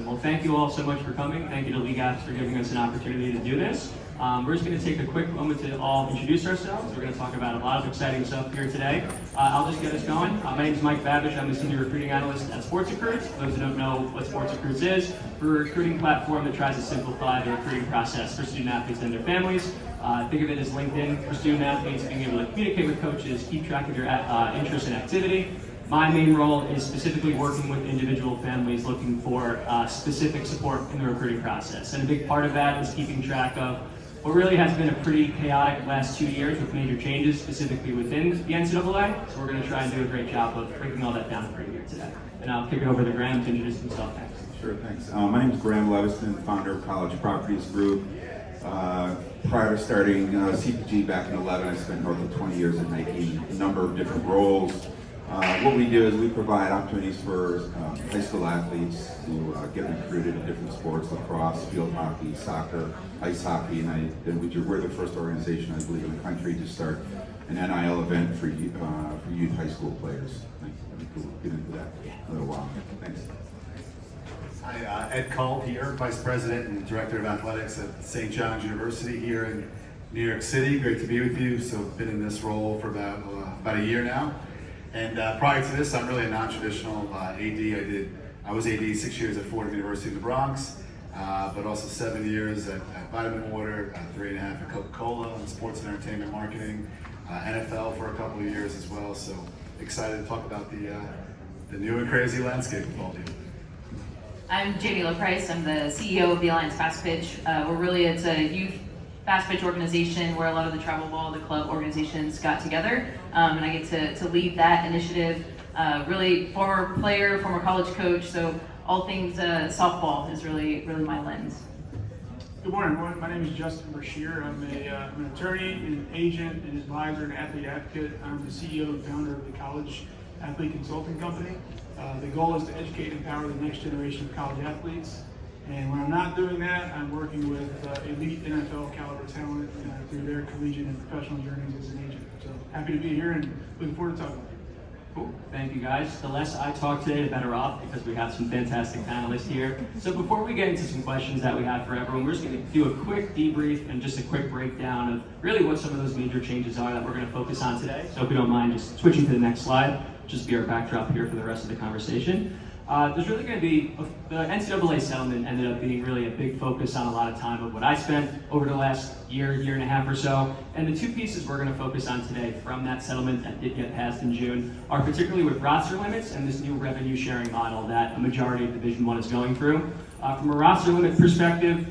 Awesome. Well, thank you all so much for coming. Thank you to LeagueApps for giving us an opportunity to do this. We're just going to take a quick moment to all introduce ourselves. We're going to talk about a lot of exciting stuff here today. I'll just get us going. My name is Mike Babich. I'm the Senior Recruiting Analyst at SportsRecruits. For those who don't know what SportsRecruits is, we're a recruiting platform that tries to simplify the recruiting process for student athletes and their families. Think of it as LinkedIn for student athletes, being able to communicate with coaches, keep track of your interests and activity. My main role is specifically working with individual families looking for specific support in the recruiting process. And a big part of that is keeping track of what really has been a pretty chaotic last 2 years with major changes, specifically within the NCAA. So we're going to try and do a great job of breaking all that down for you here today. And I'll kick it over to Graham to introduce himself next. Sure, thanks. My name is Graham Leveston, founder of College Properties Group. Prior to starting CPG back in 2011, I spent north of 20 years at Nike in a number of different roles. What we do is we provide opportunities for high school athletes to get recruited in different sports: lacrosse, field hockey, soccer, ice hockey, and we're the first organization, I believe, in the country to start an NIL event for youth high school players. I think we'll get into that in a little while. Thanks. Hi, Ed Kull here, Vice President and Director of Athletics at St. John's University here in New York City. Great to be with you. So been in this role for about a year now. And prior to this, I'm really a non-traditional AD. I was AD 6 years at Fordham University in the Bronx, but also 7 years at Vitamin Water, 3.5 at Coca-Cola in sports and entertainment marketing, NFL for a couple of years as well. So excited to talk about the new and crazy landscape of all these. I'm Jami Lobpries. I'm the CEO of the Alliance Fastpitch. It's a youth Fastpitch organization where a lot of the travel ball, the club organizations got together, and I get to lead that initiative. Really former player, former college coach, so all things softball is really my lens. Good morning, everyone. My name is Justin Brashear. I'm an attorney, an agent, an advisor, and athlete advocate. I'm the CEO and founder of the College Athlete Consulting Company. The goal is to educate and empower the next generation of college athletes. And when I'm not doing that, I'm working with elite NFL caliber talent through their collegiate and professional journeys as an agent. So happy to be here and looking forward to talking about it. Cool. Thank you, guys. The less I talk today, the better off, because we have some fantastic panelists here. So before we get into some questions that we have for everyone, we're just going to do a quick debrief and just a quick breakdown of really what some of those major changes are that we're going to focus on today. So if we don't mind just switching to the next slide, just be our backdrop here for the rest of the conversation. There's really going to be, the NCAA settlement ended up being really a big focus on a lot of time of what I spent over the last year and a half or so. And the two pieces we're going to focus on today from that settlement that did get passed in June are particularly with roster limits and this new revenue sharing model that a majority of Division I is going through. From a roster limit perspective,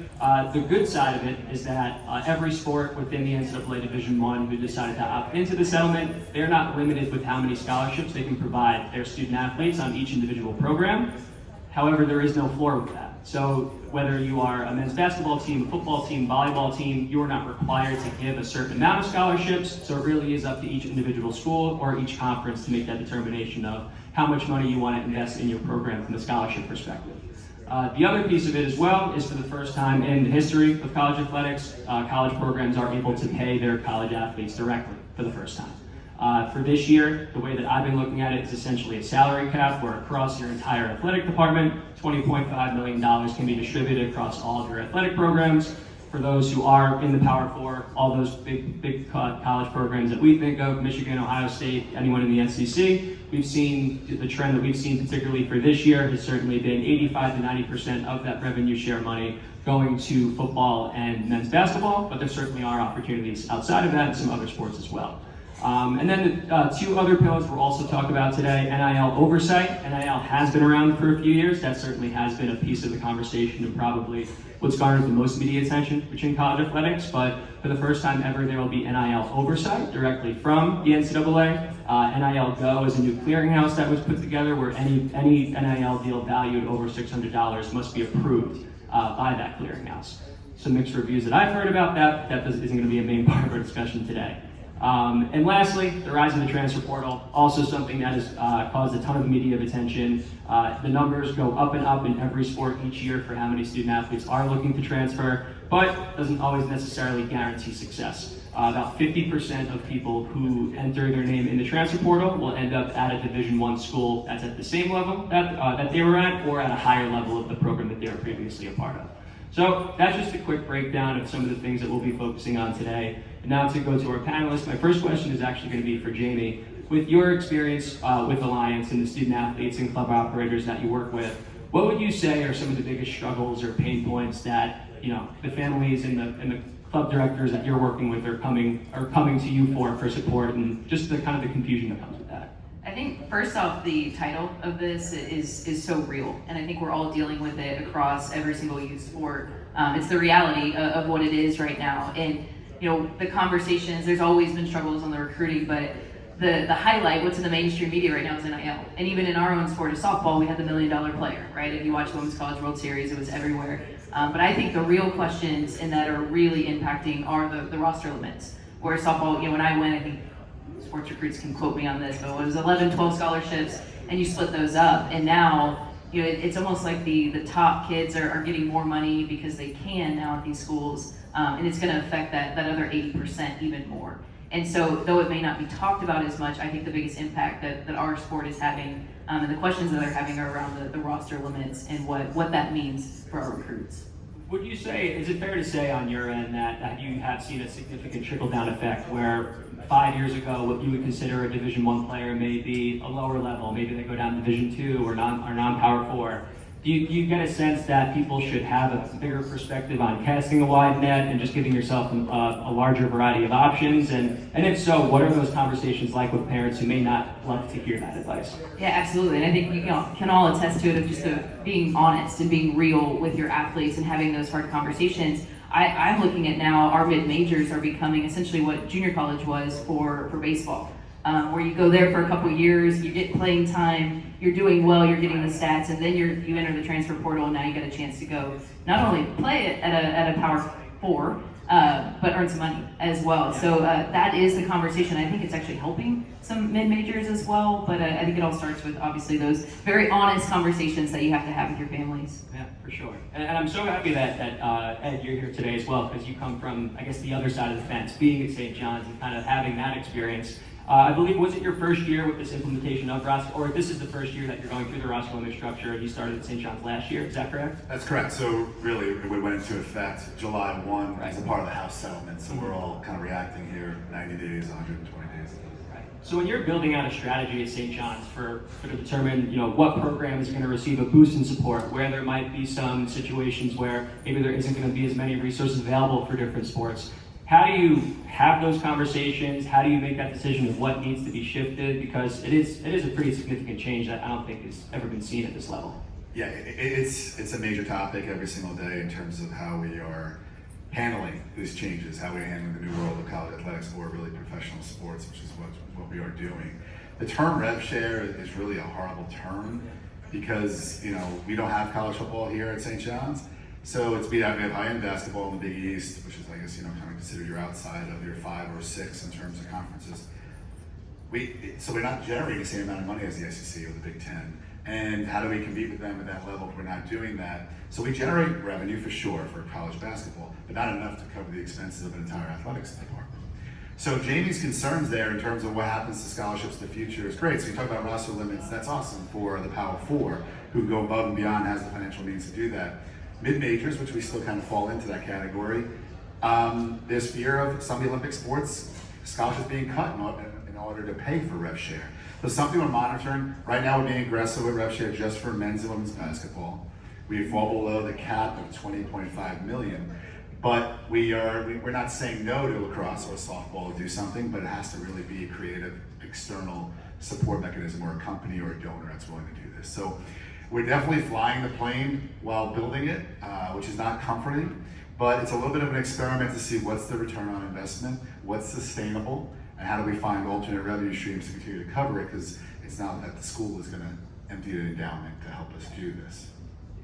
the good side of it is that every sport within the NCAA Division I who decided to opt into the settlement, they're not limited with how many scholarships they can provide their student athletes on each individual program. However, there is no floor with that. So whether you are a men's basketball team, a football team, volleyball team, you are not required to give a certain amount of scholarships. So it really is up to each individual school or each conference to make that determination of how much money you want to invest in your program from the scholarship perspective. The other piece of it as well is for the first time in the history of college athletics, college programs are able to pay their college athletes directly for the first time. For this year, the way that I've been looking at it is essentially a salary cap where across your entire athletic department, $20.5 million can be distributed across all of your athletic programs. For those who are in the Power Four, all those big college programs that we think of, Michigan, Ohio State, anyone in the SEC, we've seen the trend that we've seen particularly for this year has certainly been 85 to 90% of that revenue share money going to football and men's basketball, but there certainly are opportunities outside of that in some other sports as well. And then the two other pillars we'll also talk about today, NIL oversight. NIL has been around for a few years. That certainly has been a piece of the conversation and probably what's garnered the most media attention within college athletics. But for the first time ever, there will be NIL oversight directly from the NCAA. NIL Go is a new clearinghouse that was put together where any NIL deal valued over $600 must be approved by that clearinghouse. Some mixed reviews that I've heard about that. That isn't going to be a main part of our discussion today. And lastly, the rise of the transfer portal, also something that has caused a ton of media attention. The numbers go up and up in every sport each year for how many student athletes are looking to transfer. but doesn't always necessarily guarantee success. About 50% of people who enter their name in the transfer portal will end up at a Division I school that's at the same level that they were at, or at a higher level of the program that they were previously a part of. So that's just a quick breakdown of some of the things that we'll be focusing on today. And now to go to our panelists, my first question is actually going to be for Jami. With your experience with Alliance and the student athletes and club operators that you work with, what would you say are some of the biggest struggles or pain points that the families and the club directors that you're working with are coming to you for support, and just the kind of the confusion that comes with that? I think first off, the title of this is so real, and I think we're all dealing with it across every single youth sport. It's the reality of what it is right now, and the conversations. There's always been struggles on the recruiting, but the highlight, what's in the mainstream media right now, is NIL. And even in our own sport of softball, we had the $1 million player, right? If you watch the Women's College World Series, it was everywhere. But I think the real questions and that are really impacting are the roster limits. Where softball, when I went, I think SportsRecruits can quote me on this, but it was 11, 12 scholarships, and you split those up. And now, it's almost like the top kids are getting more money because they can now at these schools, and it's going to affect that other 80% even more. And so, though it may not be talked about as much, I think the biggest impact that our sport is having, and the questions that they're having are around the roster limits and what that means for our recruits. Would you say, is it fair to say on your end that you have seen a significant trickle-down effect where 5 years ago what you would consider a Division I player may be a lower level, maybe they go down to Division II or non-Power 4? Do you get a sense that people should have a bigger perspective on casting a wide net and just giving yourself a larger variety of options? And if so, what are those conversations like with parents who may not love to hear that advice? Yeah, absolutely. And I think you can all attest to it of just being honest and being real with your athletes and having those hard conversations. I'm looking at now our mid-majors are becoming essentially what junior college was for baseball. Where you go there for a couple of years, you get playing time, you're doing well, you're getting the stats, and then you enter the transfer portal, and now you get a chance to go not only play it at a Power 4, but earn some money as well. So that is the conversation. I think it's actually helping some mid-majors as well, but I think it all starts with obviously those very honest conversations that you have to have with your families. Yeah, for sure. And I'm so happy that Ed, you're here today as well, because you come from, I guess, the other side of the fence, being at St. John's and kind of having that experience. I believe, was it your first year with this implementation of roster, or this is the first year that you're going through the roster limit structure? You started at St. John's last year, is that correct? That's correct. So really, it went into effect July 1 as a part of the House settlement. So we're all kind of reacting here 90 days, 120 days. Right. So when you're building out a strategy at St. John's to determine what program is going to receive a boost in support, where there might be some situations where maybe there isn't going to be as many resources available for different sports, how do you have those conversations? How do you make that decision of what needs to be shifted? Because it is a pretty significant change that I don't think has ever been seen at this level. Yeah, it's a major topic every single day in terms of how we are handling these changes, how we're handling the new world of college athletics or really professional sports, which is what we are doing. The term rev share is really a horrible term because we don't have college football here at St. John's. So we have high-end basketball in the Big East, which is, I guess, kind of considered your outside of your 5 or 6 in terms of conferences. So we're not generating the same amount of money as the SEC or the Big Ten. And how do we compete with them at that level if we're not doing that? So we generate revenue for sure for college basketball, but not enough to cover the expenses of an entire athletics department. So Jami's concerns there in terms of what happens to scholarships in the future is great. So you talk about roster limits, that's awesome for the Power 4 who go above and beyond, has the financial means to do that. Mid-majors, which we still kind of fall into that category, there's fear of some of the Olympic sports scholarships being cut in order to pay for rev share. So something we're monitoring. Right now we're being aggressive with rev share just for men's and women's basketball. We fall below the cap of $20.5 million. But we're not saying no to lacrosse or softball to do something, but it has to really be a creative external support mechanism or a company or a donor that's willing to do this. So we're definitely flying the plane while building it, which is not comforting, but it's a little bit of an experiment to see what's the return on investment, what's sustainable, and how do we find alternate revenue streams to continue to cover it, because it's not that the school is going to empty the endowment to help us do this.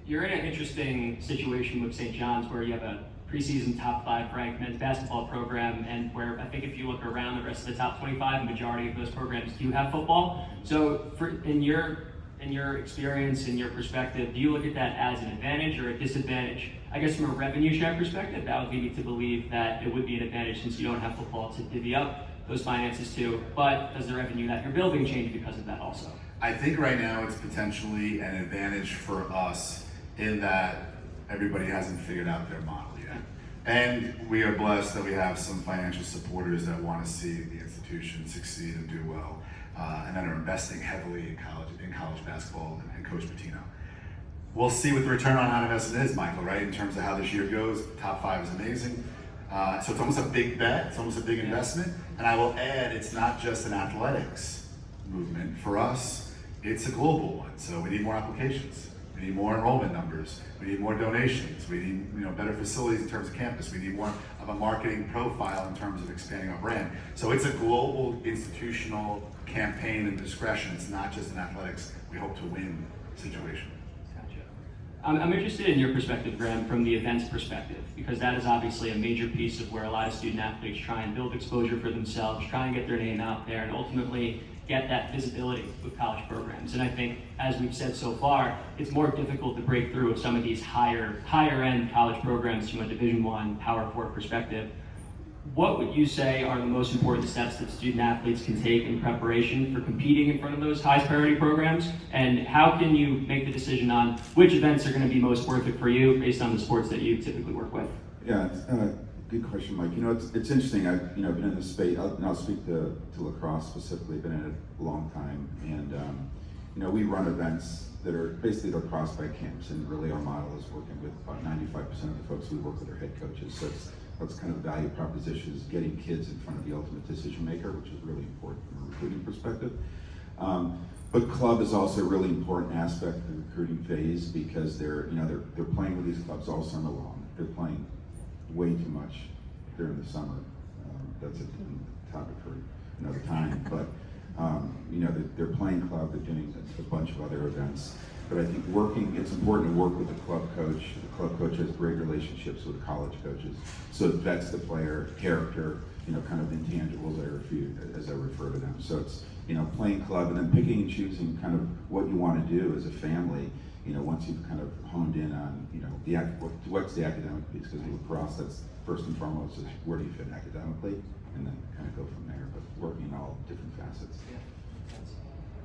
You're in an interesting situation with St. John's where you have a preseason top 5 ranked men's basketball program, and where I think if you look around the rest of the top 25, the majority of those programs do have football. So in your your experience and your perspective, do you look at that as an advantage or a disadvantage? I guess from a revenue share perspective, that would lead me to believe that it would be an advantage since you don't have football to divvy up those finances to. But does the revenue that you're building change because of that also? I think right now it's potentially an advantage for us in that everybody hasn't figured out their model yet. And we are blessed that we have some financial supporters that want to see the institution succeed and do well, and that are investing heavily in college basketball and Coach Pitino. We'll see what the return on investment is, Michael, right? In terms of how this year goes, top 5 is amazing. So it's almost a big bet, it's almost a big investment. And I will add, it's not just an athletics movement. For us, it's a global one. So we need more applications. We need more enrollment numbers. We need more donations. We need better facilities in terms of campus. We need more of a marketing profile in terms of expanding our brand. So it's a global institutional campaign and discretion. It's not just an athletics, we hope to win situation. I'm interested in your perspective, Graham, from the events perspective, because that is obviously a major piece of where a lot of student athletes try and build exposure for themselves, try and get their name out there, and ultimately get that visibility with college programs. And I think, as we've said so far, it's more difficult to break through with some of these higher end college programs from a Division I Power 4 perspective. What would you say are the most important steps that student athletes can take in preparation for competing in front of those high priority programs? And how can you make the decision on which events are going to be most worth it for you based on the sports that you typically work with? Yeah, good question, Mike. It's interesting. I've been in this space, and I'll speak to lacrosse specifically. Been in it a long time, and we run events that are basically lacrosse by camps, and really our model is working with about 95% of the folks we work with are head coaches. So that's kind of the value proposition, is getting kids in front of the ultimate decision maker, which is really important from a recruiting perspective. But club is also a really important aspect of the recruiting phase, because they're playing with these clubs all summer long. They're playing way too much during the summer. That's a topic for another time. But they're playing club. They're doing a bunch of other events. But I think it's important to work with the club coach. The club coach has great relationships with college coaches, so it vets the player, character, kind of intangibles as I refer to them. So it's playing club, and then picking and choosing kind of what you want to do as a family. Once you've kind of honed in on what's the academic piece, because lacrosse, that's first and foremost is where do you fit academically, and then kind of go from there. But working in all different facets.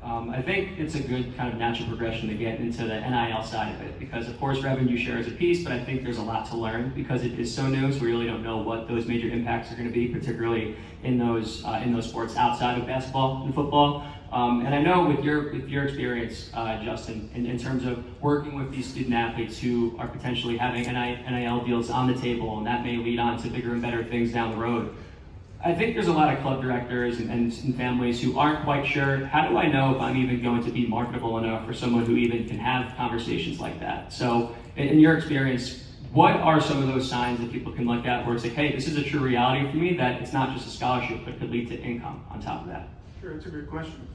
I think it's a good kind of natural progression to get into the NIL side of it, because of course revenue share is a piece, but I think there's a lot to learn because it is so new, so we really don't know what those major impacts are going to be, particularly in those sports outside of basketball and football. And I know with your experience, Justin, in terms of working with these student athletes who are potentially having NIL deals on the table, and that may lead on to bigger and better things down the road. I think there's a lot of club directors and families who aren't quite sure, how do I know if I'm even going to be marketable enough for someone who even can have conversations like that? So in your experience, what are some of those signs that people can look at where it's like, hey, this is a true reality for me, that it's not just a scholarship, but could lead to income on top of that? Sure, it's a great question.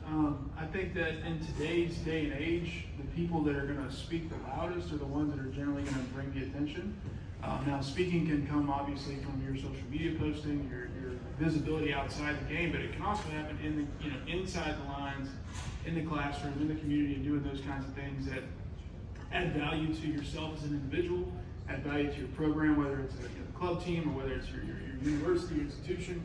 I think that in today's day and age, the people that are going to speak the loudest are the ones that are generally going to bring the attention. Now, speaking can come obviously from your social media posting, your visibility outside the game, but it can also happen inside the lines, in the classroom, in the community, and doing those kinds of things that add value to yourself as an individual, add value to your program, whether it's a club team or whether it's your university or institution.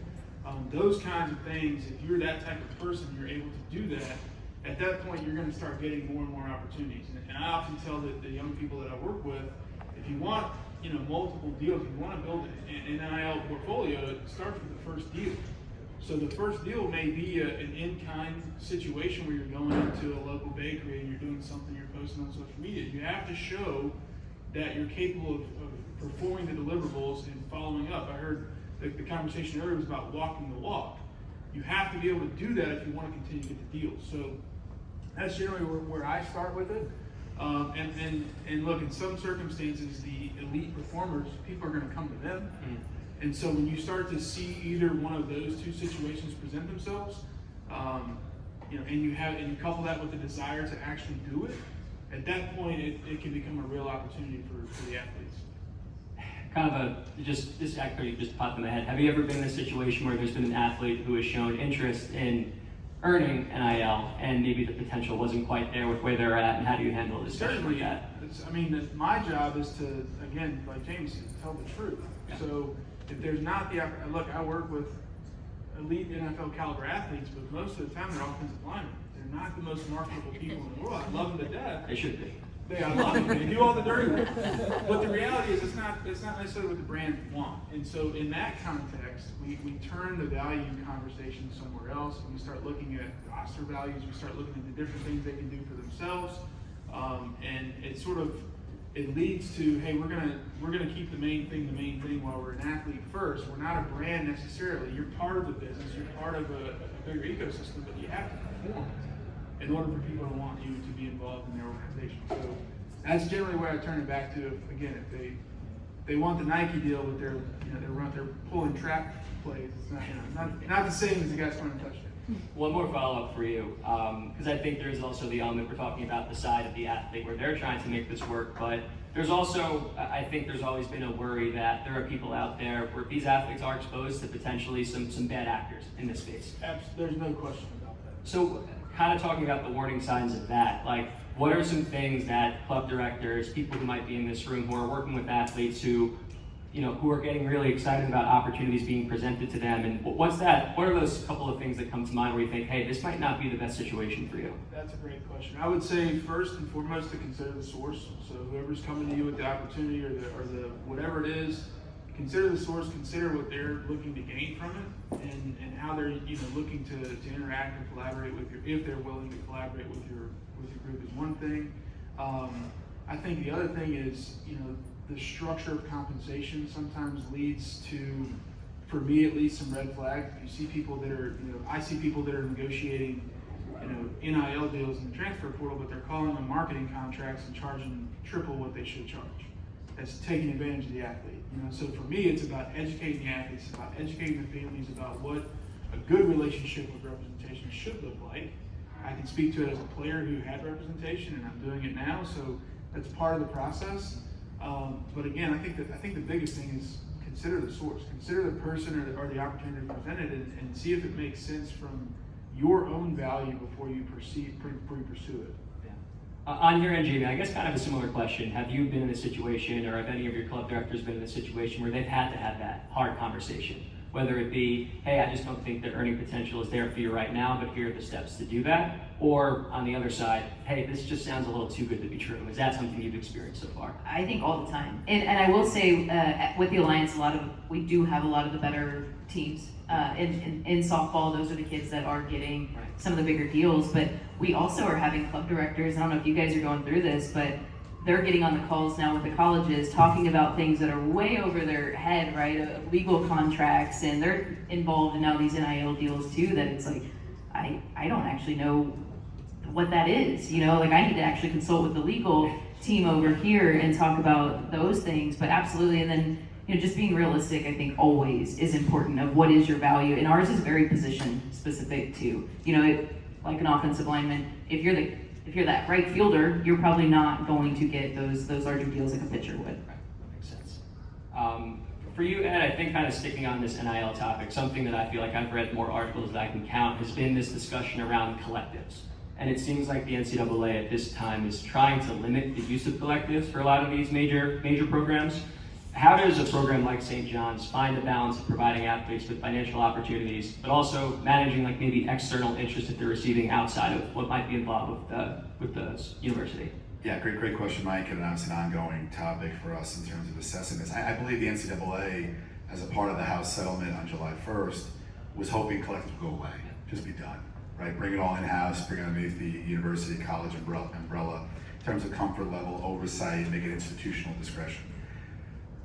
Those kinds of things, if you're that type of person, you're able to do that. At that point, you're going to start getting more and more opportunities. And I often tell the young people that I work with, if you want multiple deals, if you want to build an NIL portfolio, start with the first deal. So the first deal may be an in-kind situation where you're going into a local bakery and you're doing something, you're posting on social media. You have to show that you're capable of performing the deliverables and following up. I heard the conversation earlier was about walking the walk. You have to be able to do that if you want to continue to get the deals. So that's generally where I start with it. And look, in some circumstances, the elite performers, people are going to come to them. And so when you start to see either one of those two situations present themselves, and you couple that with the desire to actually do it, at that point it can become a real opportunity for the athletes. Kind of this actually just popped in my head. Have you ever been in a situation where there's been an athlete who has shown interest in earning NIL, and maybe the potential wasn't quite there with where they're at, and how do you handle a discussion like that? My job is to, again, like Jamie said, tell the truth. Yeah. So if there's not look, I work with elite NFL caliber athletes, but most of the time they're offensive linemen. They're not the most marketable people in the world. I love them to death. They should be. I love them. They do all the dirty work. But the reality is it's not necessarily what the brand want. And so in that context, we turn the value conversation somewhere else, and we start looking at roster values, we start looking at the different things they can do for themselves. And it leads to, hey, we're gonna keep the main thing while we're an athlete first. We're not a brand necessarily. You're part of the business, you're part of a bigger ecosystem, but you have to perform in order for people to want you to be involved in their organization. So that's generally where I turn it back to. Again, if they want the Nike deal, but they're pulling trap plays, it's not the same as the guy scoring a touchdown. One more follow-up for you, because I think there's also the element we're talking about, the side of the athlete where they're trying to make this work, but there's also, I think there's always been a worry that there are people out there where these athletes are exposed to potentially some bad actors in this space. There's no question about that. So kind of talking about the warning signs of that, like what are some things that club directors, people who might be in this room who are working with athletes who are getting really excited about opportunities being presented to them, and what are those couple of things that come to mind where you think, hey, this might not be the best situation for you? That's a great question. I would say first and foremost to consider the source. So whoever's coming to you with the opportunity or the whatever it is, consider the source, consider what they're looking to gain from it, and how they're looking to interact and collaborate with if they're willing to collaborate with your group is one thing. I think the other thing is, the structure of compensation sometimes leads to, for me at least, some red flags. You see people that are, I see people that are negotiating, NIL deals in the transfer portal, but they're calling them marketing contracts and charging triple what they should charge. That's taking advantage of the athlete. So for me, it's about educating the athletes, it's about educating the families about what a good relationship with representation should look like. I can speak to it as a player who had representation, and I'm doing it now, so that's part of the process. But again, I think the biggest thing is consider the source, consider the person or the opportunity presented, and see if it makes sense from your own value before you pursue it. On your end, Jamie, I guess kind of a similar question. Have you been in a situation, or have any of your club directors been in a situation where they've had to have that hard conversation? Whether it be, hey, I just don't think that earning potential is there for you right now, but here are the steps to do that. Or on the other side, hey, this just sounds a little too good to be true. Is that something you've experienced so far? I think all the time. And I will say, with the Alliance, we do have a lot of the better teams. In softball, those are the kids that are getting some of the bigger deals. But we also are having club directors, I don't know if you guys are going through this, but they're getting on the calls now with the colleges talking about things that are way over their head, right? Legal contracts, and they're involved in now these NIL deals too, that it's like, I don't actually know what that is, like I need to actually consult with the legal team over here and talk about those things, but absolutely. And then, just being realistic, I think always is important of what is your value, and ours is very position specific too. Like an offensive lineman, if you're that right fielder, you're probably not going to get those larger deals like a pitcher would. Right, that makes sense. For you, Ed, I think kind of sticking on this NIL topic, something that I feel like I've read more articles that I can count has been this discussion around collectives. And it seems like the NCAA at this time is trying to limit the use of collectives for a lot of these major programs. How does a program like St. John's find a balance of providing athletes with financial opportunities, but also managing like maybe external interest that they're receiving outside of what might be involved with the university? Yeah, great question, Mike, and obviously an ongoing topic for us in terms of assessing this. I believe the NCAA, as a part of the House settlement on July 1st, was hoping collectives would go away, just be done, right? Bring it all in-house, bring it underneath the university, college umbrella in terms of comfort level, oversight, make it institutional discretion.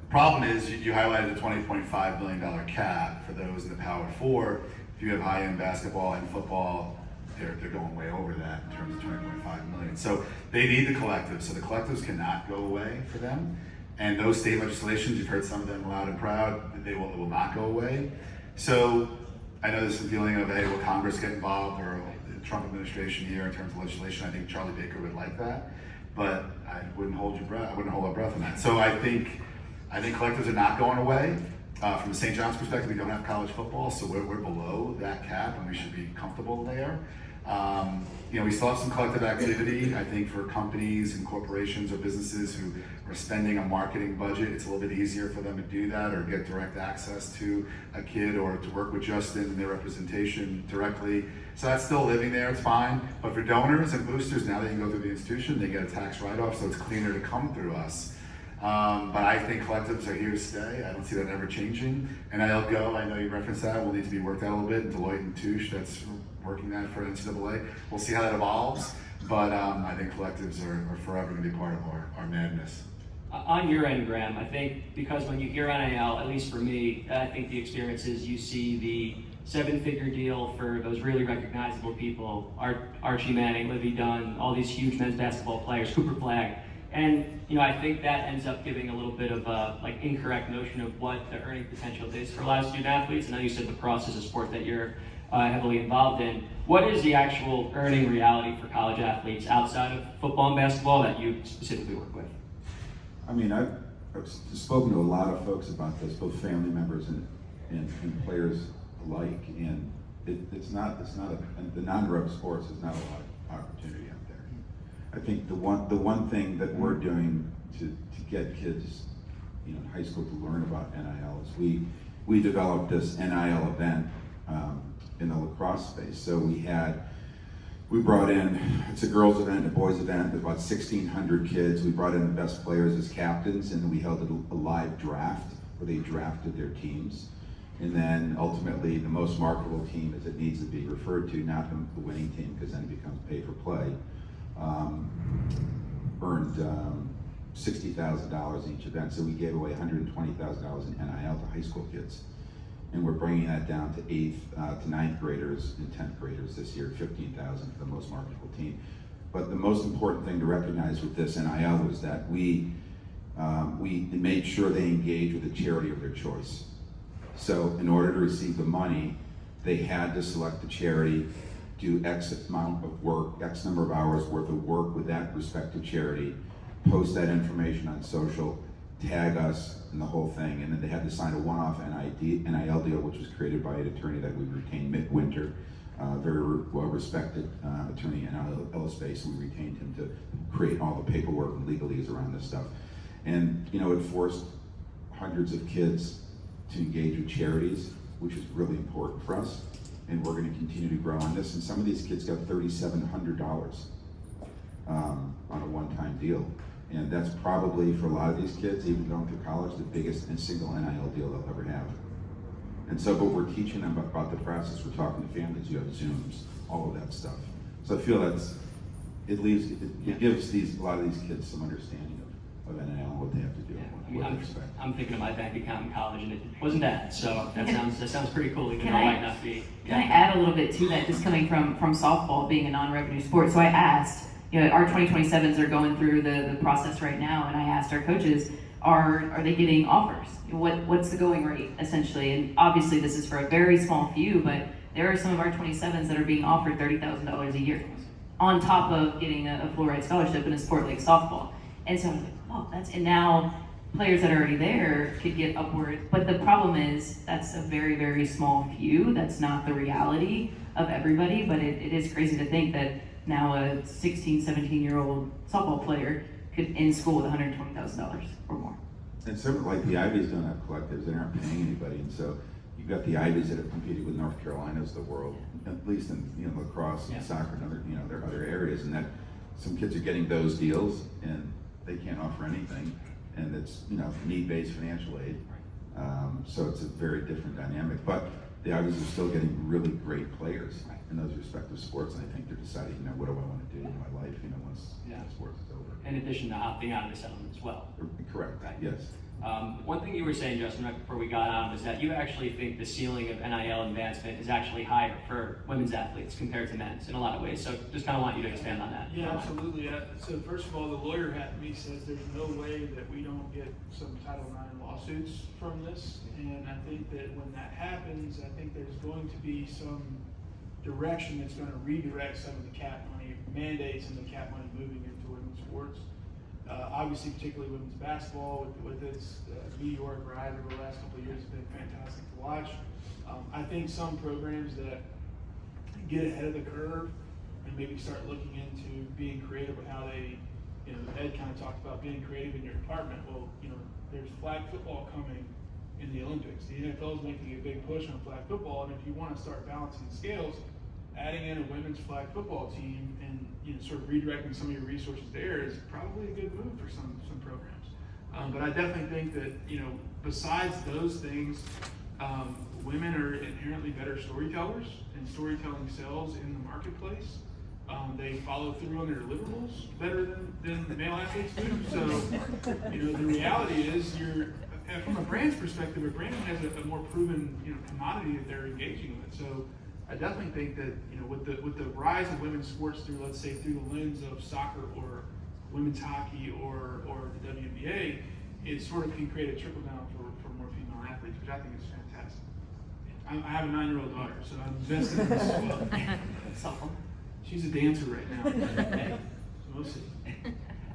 Problem is, you highlighted the $20.5 billion cap for those in the Power Four. If you have high-end basketball and football, they're going way over that in terms of $20.5 million. So they need the collectives. So the collectives cannot go away for them. And those state legislations, you've heard some of them loud and proud, it will not go away. So I know there's some feeling of, hey, will Congress get involved, or the Trump administration here in terms of legislation? I think Charlie Baker would like that, but I wouldn't hold your breath. I wouldn't hold our breath on that. So I think collectives are not going away. From the St. John's perspective, we don't have college football, so we're below that cap, and we should be comfortable there. We still have some collective activity. I think for companies and corporations or businesses who are spending a marketing budget, it's a little bit easier for them to do that or get direct access to a kid or to work with Justin and their representation directly. So that's still living there, it's fine. But for donors and boosters, now they can go through the institution, they get a tax write-off, so it's cleaner to come through us. But I think collectives are here to stay. I don't see that ever changing. And NIL I know you referenced that, will need to be worked out a little bit. And Deloitte and Touche, that's working that for NCAA. We'll see how that evolves. But I think collectives are forever going to be part of our madness. On your end, Graham, I think because when you hear NIL, at least for me, I think the experience is you see the 7-figure deal for those really recognizable people, Archie Manning, Livy Dunn, all these huge men's basketball players, Cooper Flagg. And I think that ends up giving a little bit of a incorrect notion of what the earning potential is for a lot of student athletes. I know you said lacrosse is a sport that you're heavily involved in. What is the actual earning reality for college athletes outside of football and basketball that you specifically work with? I mean, I've spoken to a lot of folks about this, both family members and players alike, and the non-rep sports is not a lot of opportunity out there. I think the one thing that we're doing to get kids, in high school to learn about NIL is we developed this NIL event in the lacrosse space. So we brought in, it's a girls event, a boys event, there's about 1,600 kids. We brought in the best players as captains, and then we held a live draft where they drafted their teams. And then ultimately the most marketable team, as it needs to be referred to, not the winning team, because then it becomes pay for play, earned $60,000 each event. So we gave away $120,000 in NIL to high school kids. And we're bringing that down to 8th to 9th graders and 10th graders this year, $15,000 for the most marketable team. But the most important thing to recognize with this NIL was that we made sure they engage with a charity of their choice. So in order to receive the money, they had to select the charity, do X amount of work, X number of hours worth of work with that respective charity, post that information on social, tag us, and the whole thing. And then they had to sign a one-off NIL deal, which was created by an attorney that we retained, Midwinter, very well-respected attorney in NIL space. We retained him to create all the paperwork and legalese around this stuff. And it forced hundreds of kids to engage with charities, which is really important for us. And we're going to continue to grow on this. And some of these kids got $3,700 on a one-time deal. And that's probably, for a lot of these kids, even going through college, the biggest single NIL deal they'll ever have. And so, but we're teaching them about the process. We're talking to families. You have Zooms, all of that stuff. So I feel it gives a lot of these kids some understanding of NIL and what they have to do. I'm thinking of my bank account in college, and it wasn't that. So that sounds pretty cool, even though it might not be. Can I add a little bit to that, just coming from softball being a non-revenue sport? So I asked, our 2027s are going through the process right now, and I asked our coaches, are they getting offers? What's the going rate, essentially? And obviously this is for a very small few, but there are some of our 27s that are being offered $30,000 a year, on top of getting a full-ride scholarship in a sport like softball. And so I was like, oh, and now players that are already there could get upward, but the problem is that's a very, very small few. That's not the reality of everybody, but it is crazy to think that now a 16, 17-year-old softball player could end school with $120,000 or more. And some, like the Ivies don't have collectives, they aren't paying anybody, and so you've got the Ivies that have competed with North Carolina's the world, at least in lacrosse and soccer and other, there are other areas, and that some kids are getting those deals and they can't offer anything, and it's need-based financial aid. So it's a very different dynamic, but the Ivies are still getting really great players in those respective sports, and I think they're deciding, what do I want to do in my life, once sports is over. In addition to opting out of this element as well. Correct, right. Yes. One thing you were saying, Justin, right before we got on, was that you actually think the ceiling of NIL advancement is actually higher for women's athletes compared to men's in a lot of ways. So just kind of want you to expand on that. Yeah, absolutely. So first of all, the lawyer hat in me says there's no way that we don't get some Title IX lawsuits from this. And I think that when that happens, I think there's going to be some direction that's going to redirect some of the cap money mandates and the cap money moving into women's sports. Obviously, particularly women's basketball with its meteoric rise over the last couple of years has been fantastic to watch. I think some programs that get ahead of the curve and maybe start looking into being creative with how they, Ed kind of talked about being creative in your department. Well, there's flag football coming in the Olympics. The NFL is making a big push on flag football, and if you want to start balancing the scales, adding in a women's flag football team and sort of redirecting some of your resources there is probably a good move for some programs. But I definitely think that besides those things, women are inherently better storytellers, and storytelling sells in the marketplace. They follow through on their deliverables better than male athletes do. So the reality is, from a brand's perspective, a brand has a more proven commodity that they're engaging with. So I definitely think that with the rise of women's sports through, let's say, through the lens of soccer or women's hockey or the WNBA, it sort of can create a trickle down for more female athletes, which I think is fantastic. I have a 9-year-old daughter, so I'm invested in this as well. She's a dancer right now. So we'll see.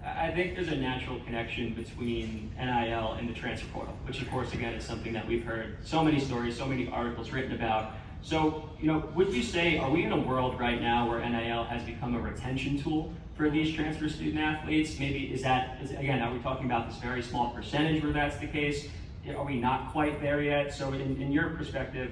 I think there's a natural connection between NIL and the transfer portal, which of course, again, is something that we've heard so many stories, so many articles written about. So, would you say, are we in a world right now where NIL has become a retention tool for these transfer student athletes? Maybe again, are we talking about this very small percentage where that's the case? Are we not quite there yet? So in your perspective,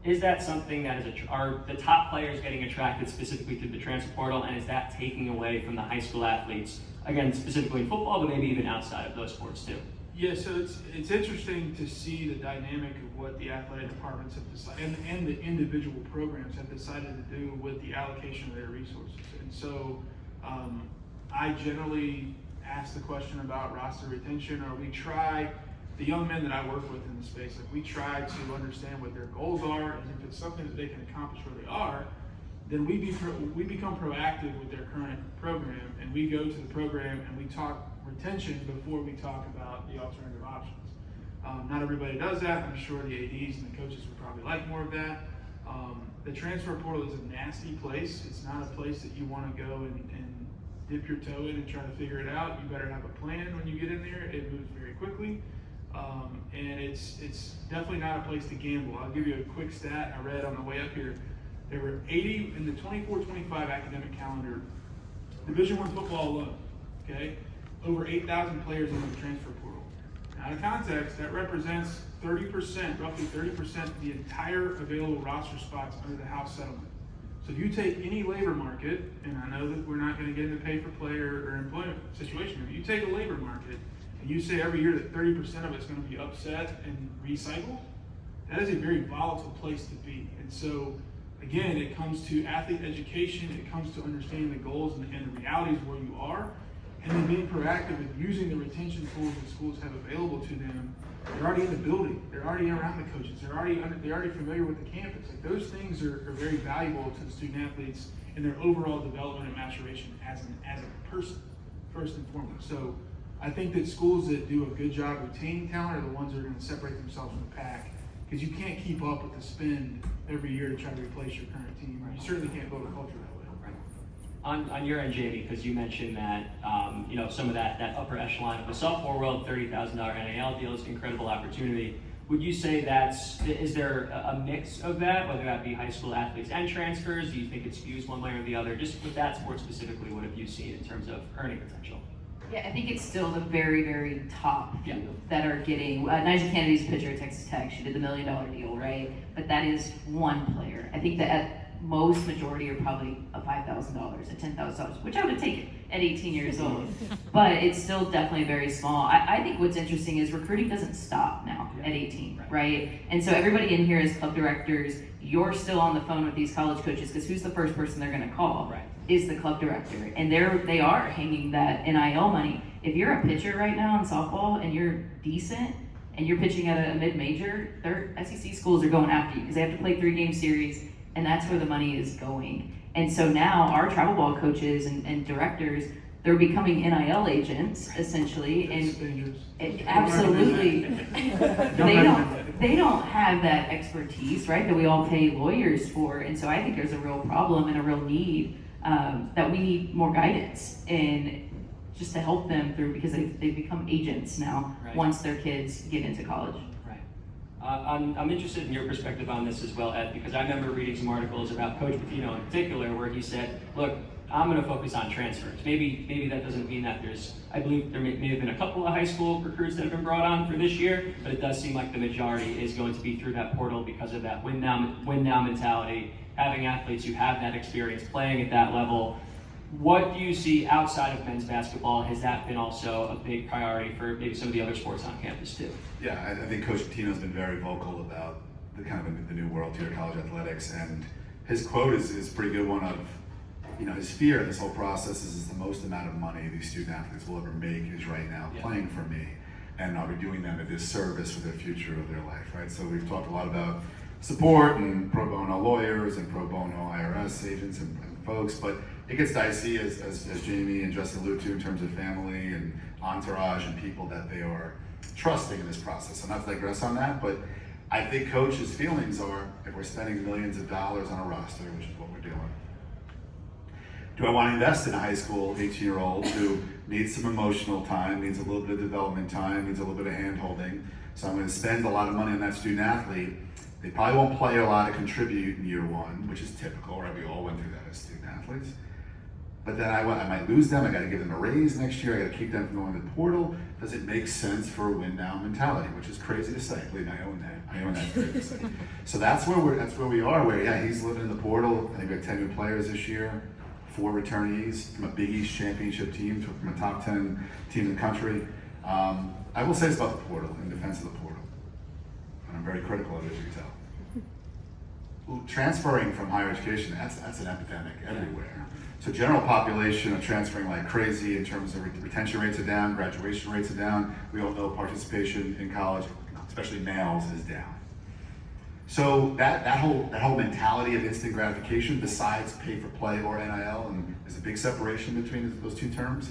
is that something that are the top players getting attracted specifically through the transfer portal, and is that taking away from the high school athletes, again, specifically in football, but maybe even outside of those sports too? Yeah, so it's interesting to see the dynamic of what the athletic departments have decided and the individual programs have decided to do with the allocation of their resources. And so I generally ask the question about roster retention, or we try, the young men that I work with in the space, we try to understand what their goals are, and if it's something that they can accomplish where they are, then we become proactive with their current program, and we go to the program and we talk retention before we talk about the alternative options. Not everybody does that. I'm sure the ADs and the coaches would probably like more of that. The transfer portal is a nasty place. It's not a place that you want to go and dip your toe in and try to figure it out. You better have a plan when you get in there. It moves very quickly. And it's definitely not a place to gamble. I'll give you a quick stat I read on the way up here. There were 80 in the 24-25 academic calendar, Division I football alone, okay? Over 8,000 players in the transfer portal. Now, out of context, that represents 30%, roughly 30% of the entire available roster spots under the House settlement. So if you take any labor market, and I know that we're not going to get into pay for play or employment situation, if you take a labor market and you say every year that 30% of it's going to be upset and recycled, that is a very volatile place to be. And so, again, it comes to athlete education, it comes to understanding the goals and the realities of where you are, and then being proactive with using the retention tools that schools have available to them. They're already in the building, they're already around the coaches, they're already familiar with the campus. Like, those things are very valuable to the student athletes in their overall development and maturation as a person, first and foremost. So I think that schools that do a good job retaining talent are the ones that are going to separate themselves from the pack, because you can't keep up with the spend every year to try to replace your current team. You certainly can't build a culture that way. On your end, Jamie, because you mentioned that some of that upper echelon of the sophomore world, $30,000 NIL deals, incredible opportunity. Would you say is there a mix of that, whether that be high school athletes and transfers? Do you think it skews one way or the other? Just with that sport specifically, what have you seen in terms of earning potential? Yeah, I think it's still the very, very top few that are getting. Nyjah Kennedy's a pitcher at Texas Tech. She did the $1 million deal, right? But that is one player. I think that at most majority are probably a $5,000, a $10,000, which I would have taken at 18 years old. But it's still definitely very small. I think what's interesting is recruiting doesn't stop now at 18, right? And so everybody in here is club directors. You're still on the phone with these college coaches, because who's the first person they're going to call? Right. Is the club director, and they are hanging that NIL money. If you're a pitcher right now in softball and you're decent and you're pitching at a mid-major, their SEC schools are going after you because they have to play 3-game series, and that's where the money is going. And so now our travel ball coaches and directors, they're becoming NIL agents essentially, and absolutely they don't have that expertise, right? That we all pay lawyers for, and so I think there's a real problem and a real need. That we need more guidance in just to help them through, because they've become agents now Right. once their kids get into college. Right. I'm interested in your perspective on this as well, Ed, because I remember reading some articles about Coach Pitino in particular, where he said, look, I'm going to focus on transfers. Maybe that doesn't mean that I believe there may have been a couple of high school recruits that have been brought on for this year, but it does seem like the majority is going to be through that portal because of that win now mentality, having athletes who have that experience playing at that level. What do you see outside of men's basketball? Has that been also a big priority for maybe some of the other sports on campus too? Yeah, I think Coach Pitino's been very vocal about the kind of the new world here at college athletics, and his quote is a pretty good one of, his fear in this whole process is the most amount of money these student athletes will ever make is right now playing for me, and I'll be doing them a disservice for the future of their life, right? So we've talked a lot about support and pro bono lawyers and pro bono IRS agents and folks, but it gets dicey as Jamie and Justin alluded to in terms of family and entourage and people that they are trusting in this process. So not to digress on that, but I think Coach's feelings are, if we're spending millions of dollars on a roster, which is what we're doing, do I want to invest in a high school 18-year-old who needs some emotional time, needs a little bit of development time, needs a little bit of hand-holding? So I'm going to spend a lot of money on that student athlete. They probably won't play a lot or contribute in year one, which is typical, right? We all went through that as student athletes. But then I might lose them. I got to give them a raise next year. I got to keep them from going to the portal. Does it make sense for a win now mentality? Which is crazy to say. Believe me, I own that. I own that. Crazy to say. So that's where we are. Where he's living in the portal. I think we have 10 new players this year, 4 returnees from a Big East championship team, from a top 10 team in the country. I will say this about the portal, in defense of the portal, and I'm very critical of it, as you can tell. Transferring from higher education, that's an epidemic everywhere. So general population are transferring like crazy in terms of retention rates are down, graduation rates are down. We all know participation in college, especially males, is down. So that whole mentality of instant gratification, besides pay for play or NIL, and there's a big separation between those two terms,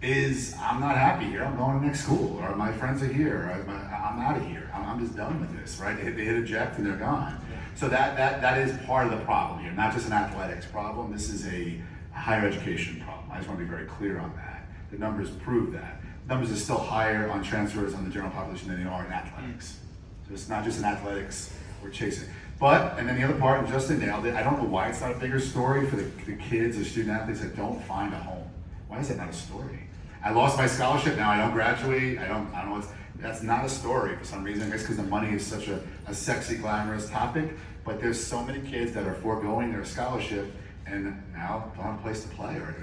is I'm not happy here. I'm going to the next school, or my friends are here. Or I'm out of here. I'm just done with this, right? They hit eject and they're gone. So that is part of the problem here, not just an athletics problem. This is a higher education problem. I just want to be very clear on that. The numbers prove that. Numbers are still higher on transfers on the general population than they are in athletics. So it's not just in athletics we're chasing. But, and then the other part, and Justin nailed it, I don't know why it's not a bigger story for the kids or student athletes that don't find a home. Why is that not a story? I lost my scholarship, now I don't graduate, I don't know what's, that's not a story for some reason. I guess because the money is such a sexy, glamorous topic, but there's so many kids that are foregoing their scholarship and now don't have a place to play, or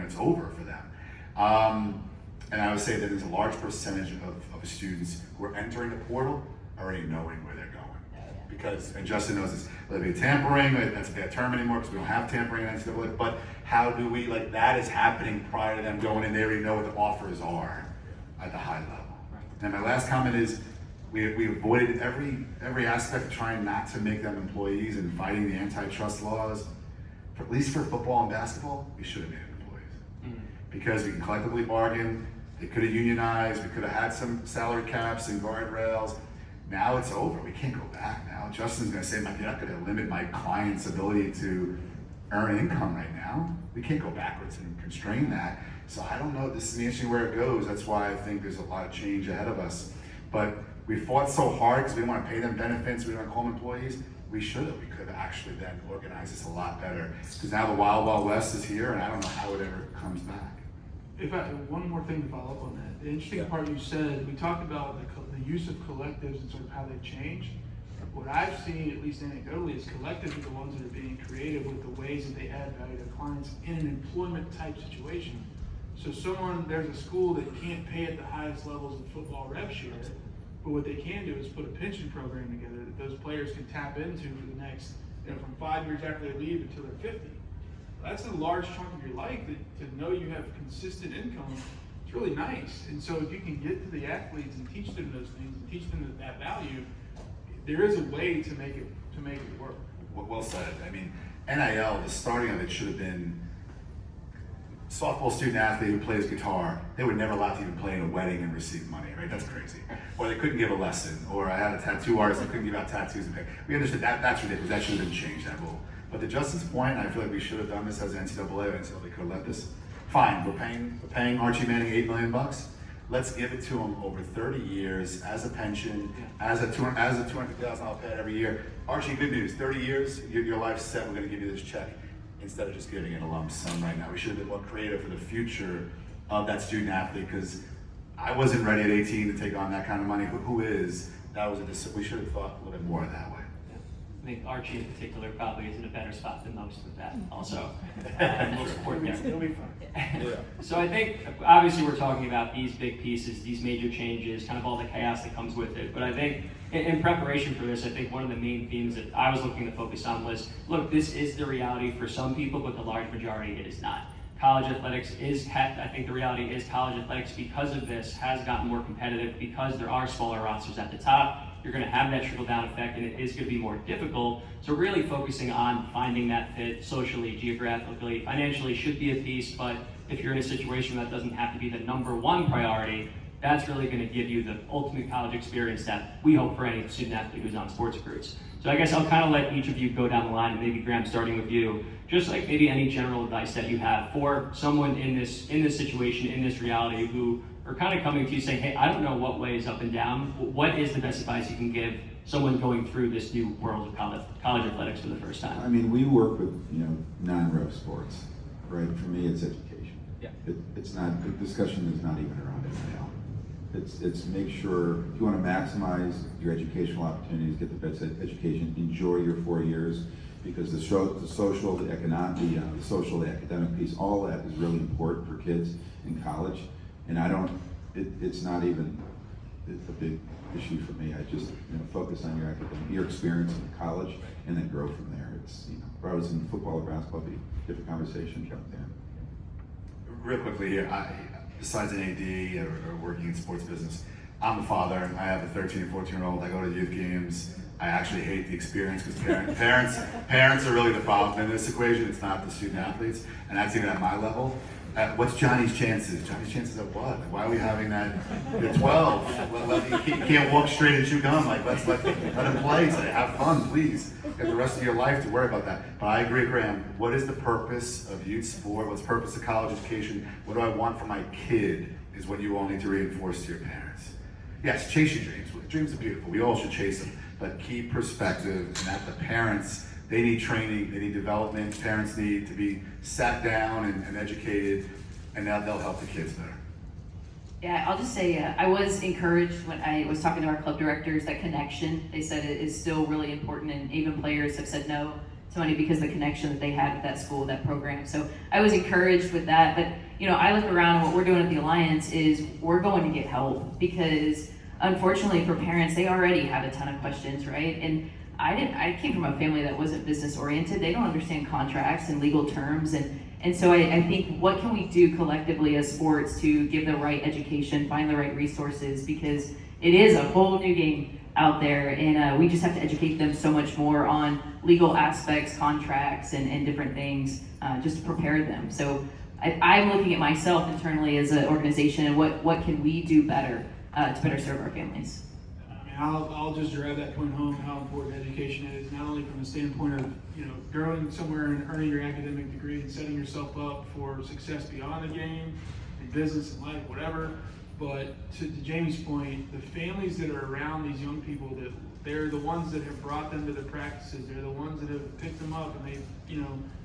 it's over for them. And I would say that there's a large percentage of students who are entering the portal already knowing where they're going. Because, and Justin knows this, whether it be tampering, that's a bad term anymore because we don't have tampering in NCAA, but how do we, that is happening prior to them going in, they already know what the offers are at the high level. And my last comment is, we avoided every aspect of trying not to make them employees and fighting the antitrust laws. At least for football and basketball, we should have made them employees. Because we can collectively bargain, they could have unionized, we could have had some salary caps and guardrails. Now it's over, we can't go back now. Justin's gonna say, you're not gonna limit my client's ability to earn income right now. We can't go backwards and constrain that. So I don't know, this is the issue where it goes. That's why I think there's a lot of change ahead of us. But we fought so hard because we didn't want to pay them benefits, we didn't want to call them employees. We should have. We could have actually then organized this a lot better. Because now the Wild Wild West is here, and I don't know how it ever comes back. One more thing to follow up on that. The interesting part you said, we talked about the use of collectives and sort of how they've changed. What I've seen, at least anecdotally, is collectives are the ones that are being creative with the ways that they add value to their clients in an employment type situation. So there's a school that can't pay at the highest levels of football rev share, but what they can do is put a pension program together that those players can tap into for the next, from 5 years after they leave until they're 50. That's a large chunk of your life to know you have consistent income. It's really nice. And so if you can get to the athletes and teach them those things and teach them that value, there is a way to make it work. Well said. I mean, NIL, the starting of it should have been softball student athlete who plays guitar. They were never allowed to even play in a wedding and receive money, right? That's crazy. Or they couldn't give a lesson. Or I had a tattoo artist that couldn't give out tattoos and pay. We understood that's ridiculous. That should have been changed, that rule. But to Justin's point, I feel like we should have done this as NCAA. NCAA could have let this. fine, we're paying Archie Manning $8 million. Let's give it to him over 30 years as a pension, as a $250,000 pay every year. Archie, good news, 30 years, your life's set, we're gonna give you this check instead of just giving it a lump sum right now. We should have been more creative for the future of that student athlete, because I wasn't ready at 18 to take on that kind of money. Who is? We should have thought a little bit more that way. I think Archie in particular probably is in a better spot than most with that also. We'll support there. It'll be fun. So I think, obviously we're talking about these big pieces, these major changes, kind of all the chaos that comes with it. But I think in preparation for this, I think one of the main themes that I was looking to focus on was, look, this is the reality for some people, but the large majority it is not. College athletics I think the reality is college athletics, because of this, has gotten more competitive because there are smaller rosters at the top. You're going to have that trickle-down effect, and it is going to be more difficult. So really focusing on finding that fit socially, geographically, financially should be a piece, but if you're in a situation that doesn't have to be the #1 priority, that's really going to give you the ultimate college experience that we hope for any student athlete who's on SportsRecruits. So I guess I'll kind of let each of you go down the line, and maybe Graham, starting with you, just like maybe any general advice that you have for someone in this situation, in this reality, who are kind of coming to you saying, hey, I don't know what way is up and down. What is the best advice you can give someone going through this new world of college athletics for the first time? I mean, we work with, non-rep sports, right? For me, it's education. Yeah. It's not, the discussion is not even around it now. It's make sure, if you want to maximize your educational opportunities, get the best education, enjoy your 4 years, because the social, the economic, the social, the academic piece, all that is really important for kids in college. And it's not even a big issue for me. I just focus on your experience in college, and then grow from there. It's if I was in football or basketball, it'd be a different conversation. But Real quickly here, besides an AD or working in sports business, I'm a father. I have a 13 and 14-year-old. I go to youth games. I actually hate the experience because parents are really the problem in this equation. It's not the student athletes, and that's even at my level. What's Johnny's chances? Johnny's chances of what? Why are we having that at 12? He can't walk straight and chew gum. Like, let him play. Say, have fun, please. You have the rest of your life to worry about that. But I agree, Graham. What is the purpose of youth sport? What's the purpose of college education? What do I want for my kid is what you all need to reinforce to your parents. Yes, chase your dreams. Dreams are beautiful. We all should chase them. But keep perspective, and that the parents, they need training, they need development. Parents need to be sat down and educated, and now they'll help the kids better. Yeah, I'll just say I was encouraged when I was talking to our club directors, that connection, they said it is still really important, and even players have said no to money because of the connection that they had with that school, that program. So I was encouraged with that, but I look around and what we're doing at the Alliance is we're going to get help, because unfortunately for parents, they already have a ton of questions, right? And I came from a family that wasn't business oriented. They don't understand contracts and legal terms, and so I think, what can we do collectively as sports to give the right education, find the right resources, because it is a whole new game out there, and we just have to educate them so much more on legal aspects, contracts, and different things, just to prepare them. So I'm looking at myself internally as an organization, and what can we do better to better serve our families. I'll just drive that point home, how important education is, not only from the standpoint of growing somewhere and earning your academic degree and setting yourself up for success beyond the game, in business and life, whatever, but to Jamie's point, the families that are around these young people, that they're the ones that have brought them to the practices, they're the ones that have picked them up, and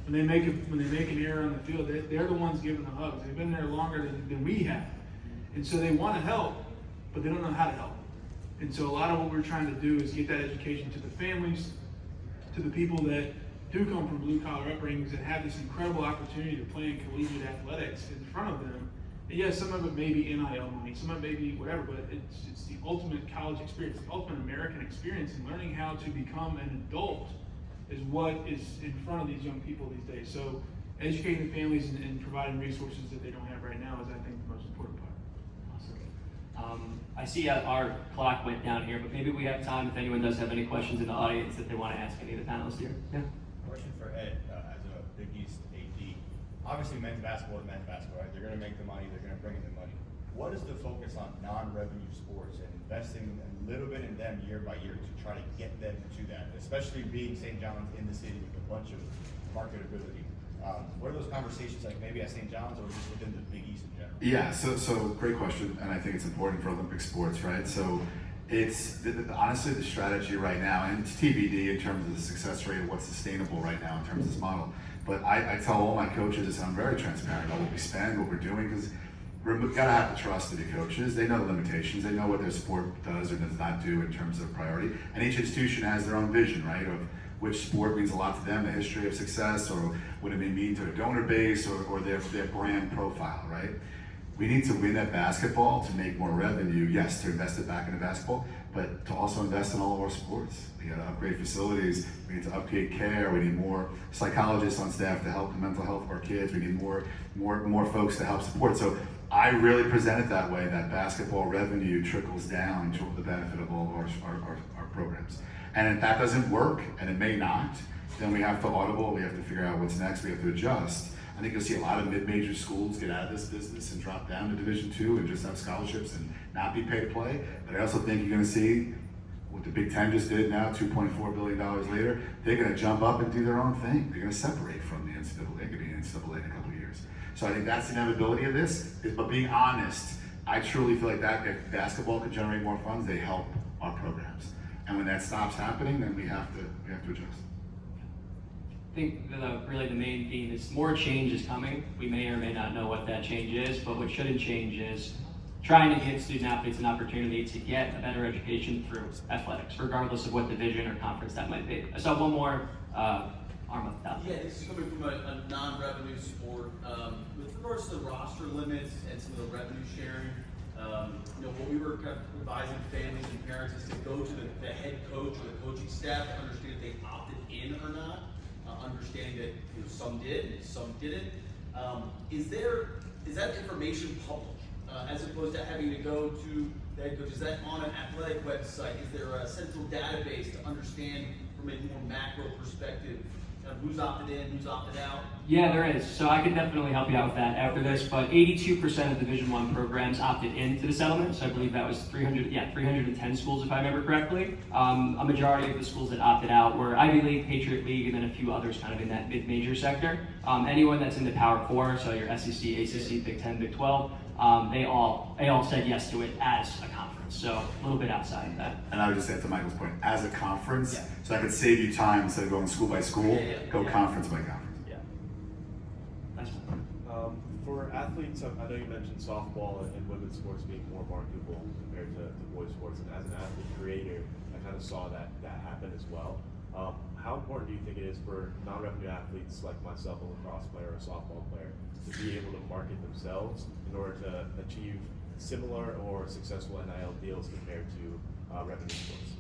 when they make an error on the field, they're the ones giving the hugs. They've been there longer than we have, and so they want to help, but they don't know how to help. And so a lot of what we're trying to do is get that education to the families, to the people that do come from blue-collar upbringings and have this incredible opportunity to play in collegiate athletics in front of them. And yes, some of it may be NIL money, some of it may be whatever, but it's the ultimate college experience, the ultimate American experience, and learning how to become an adult is what is in front of these young people these days. So educating the families and providing resources that they don't have right now is, I think, the most important part. Awesome. I see our clock went down here, but maybe we have time if anyone does have any questions in the audience that they want to ask any of the panelists here. Yeah. Question for Ed, as a Big East AD. Obviously, men's basketball is men's basketball, right? They're going to make the money, they're going to bring in the money. What is the focus on non-revenue sports and investing a little bit in them year by year to try to get them to that, especially being St. John's in the city with a bunch of marketability? What are those conversations like, maybe at St. John's or just within the Big East in general? Yeah, so great question, and I think it's important for Olympic sports, right? So it's honestly the strategy right now, and it's TBD in terms of the success rate of what's sustainable right now in terms of this model. But I tell all my coaches this, and I'm very transparent about what we spend, what we're doing, because we've got to have the trust of the coaches. They know the limitations. They know what their sport does or does not do in terms of priority. And each institution has their own vision, right, of which sport means a lot to them, the history of success, or what it may mean to a donor base, or their brand profile, right? We need to win at basketball to make more revenue, yes, to invest it back into basketball, but to also invest in all of our sports. We got to upgrade facilities, we need to upgrade care, we need more psychologists on staff to help the mental health of our kids, we need more folks to help support. So I really present it that way, that basketball revenue trickles down to the benefit of all of our programs. And if that doesn't work, and it may not, then we have to audible, we have to figure out what's next, we have to adjust. I think you'll see a lot of mid-major schools get out of this business and drop down to Division II and just have scholarships and not be paid to play. But I also think you're gonna see what the Big Ten just did now, $2.4 billion later, they're gonna jump up and do their own thing. They're gonna separate from the NCAA, they could be in NCAA in a couple of years. So I think that's the inevitability of this, but being honest, I truly feel like that if basketball could generate more funds, they help our programs. And when that stops happening, then we have to adjust. I think really the main theme is more change is coming. We may or may not know what that change is, but what shouldn't change is trying to give student athletes an opportunity to get a better education through athletics, regardless of what division or conference that might be. I saw one more arm up top. Yeah, this is coming from a non-revenue sport. With regards to the roster limits and some of the revenue sharing, what we were kind of advising families and parents is to go to the head coach or the coaching staff to understand if they opted in or not. Understanding that some did, some didn't. Is that information public as opposed to having to go to the head coach? Is that on an athletic website? Is there a central database to understand from a more macro perspective who's opted in, who's opted out? Yeah, there is. So I can definitely help you out with that after this, but 82% of Division I programs opted into the settlement. So I believe that was 310 schools if I remember correctly. A majority of the schools that opted out were Ivy League, Patriot League, and then a few others kind of in that mid-major sector. Anyone that's in the Power Four, so your SEC, ACC, Big 10, Big 12, they all said yes to it as a conference. So a little bit outside of that. And I would just add to Michael's point, as a conference, so I could save you time instead of going school by school, go conference by conference. Yeah. That's for athletes, I know you mentioned softball and women's sports being more marketable compared to boys sports. And as an athlete creator, I kind of saw that happen as well. How important do you think it is for non-revenue athletes like myself, a lacrosse player or a softball player, to be able to market themselves in order to achieve similar or successful NIL deals compared to revenue sports?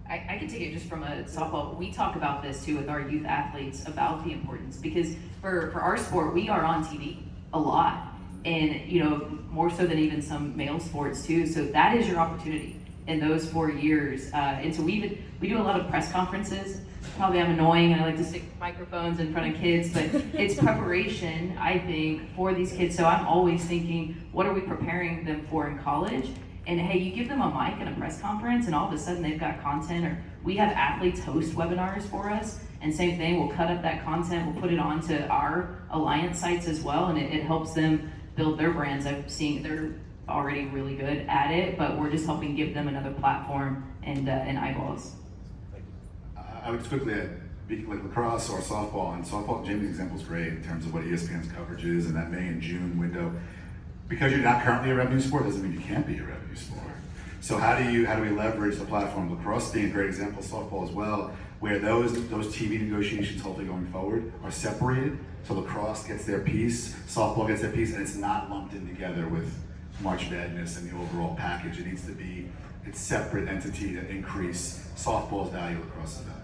I can take it just from a softball. We talk about this too with our youth athletes about the importance, because for our sport, we are on TV a lot, and more so than even some male sports too. So that is your opportunity in those 4 years. And so we do a lot of press conferences. Probably I'm annoying and I like to stick microphones in front of kids, but it's preparation, I think, for these kids. So I'm always thinking, what are we preparing them for in college? And hey, you give them a mic and a press conference and all of a sudden they've got content, or we have athletes host webinars for us, and same thing, we'll cut up that content, we'll put it onto our alliance sites as well, and it helps them build their brands. I'm seeing they're already really good at it, but we're just helping give them another platform and eyeballs. I would just quickly add, like lacrosse or softball, and softball, Jamie's example is great in terms of what ESPN's coverage is in that May and June window. Because you're not currently a revenue sport doesn't mean you can't be a revenue sport. So how do we leverage the platform? Lacrosse being a great example, softball as well, where those TV negotiations hopefully going forward are separated. So lacrosse gets their piece, softball gets their piece, and it's not lumped in together with March Madness and the overall package. It needs to be its separate entity to increase softball's value, lacrosse's value.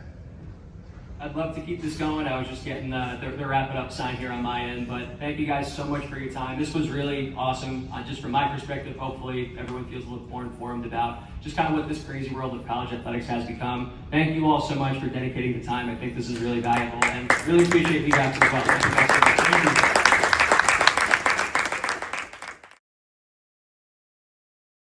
I'd love to keep this going. I was just getting the wrap it up sign here on my end, but thank you guys so much for your time. This was really awesome. Just from my perspective, hopefully everyone feels a little more informed about just kind of what this crazy world of college athletics has become. Thank you all so much for dedicating the time. I think this is really valuable, and really appreciate you guys as well. Thank you.